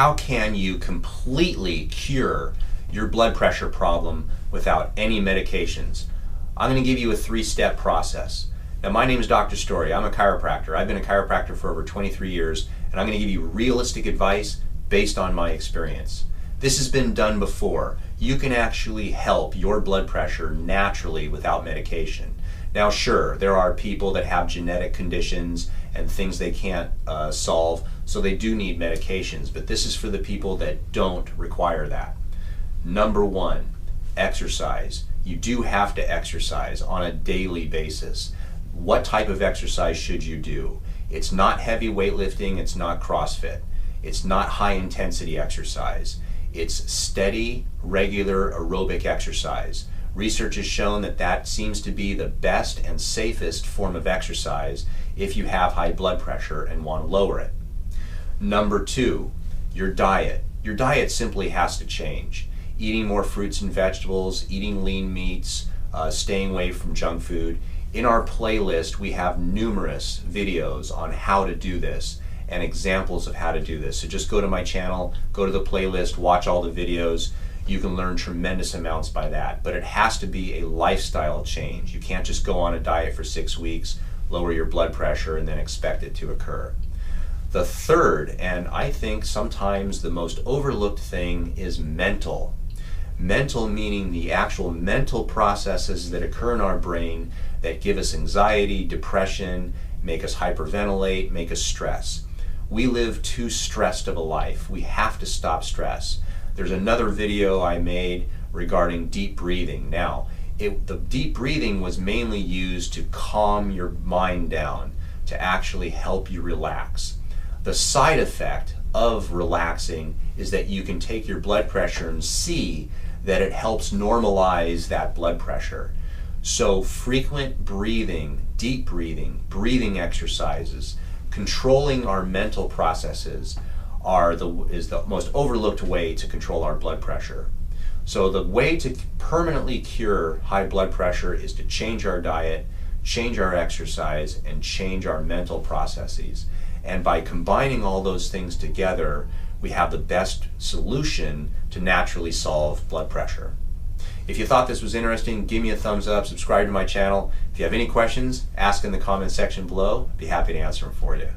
how can you completely cure your blood pressure problem without any medications? I'm going to give you a 3-step process. Now, my name is Dr. Story. I'm a chiropractor. I've been a chiropractor for over 23 years, and I'm going to give you realistic advice based on my experience. This has been done before. You can actually help your blood pressure naturally without medication. Now, sure, there are people that have genetic conditions and things they can't solve, so they do need medications, but this is for the people that don't require that. Number 1, exercise. You do have to exercise on a daily basis. What type of exercise should you do? It's not heavy weightlifting, it's not CrossFit. It's not high intensity exercise. It's steady, regular aerobic exercise. Research has shown that that seems to be the best and safest form of exercise if you have high blood pressure and want to lower it. Number 2, your diet. Your diet simply has to change. Eating more fruits and vegetables, eating lean meats, staying away from junk food. In our playlist, we have numerous videos on how to do this and examples of how to do this. So just go to my channel, go to the playlist, watch all the videos. You can learn tremendous amounts by that, but it has to be a lifestyle change. You can't just go on a diet for 6 weeks, lower your blood pressure, and then expect it to occur. The third, and I think sometimes the most overlooked thing, is mental. Mental meaning the actual mental processes that occur in our brain that give us anxiety, depression, make us hyperventilate, make us stress. We live too stressed of a life. We have to stop stress. There's another video I made regarding deep breathing. Now, the deep breathing was mainly used to calm your mind down, to actually help you relax. The side effect of relaxing is that you can take your blood pressure and see that it helps normalize that blood pressure. So frequent breathing, deep breathing exercises, controlling our mental processes is the most overlooked way to control our blood pressure. So the way to permanently cure high blood pressure is to change our diet, change our exercise, and change our mental processes. And by combining all those things together, we have the best solution to naturally solve blood pressure. If you thought this was interesting, give me a thumbs up, subscribe to my channel. If you have any questions, ask in the comment section below. I'd be happy to answer them for you.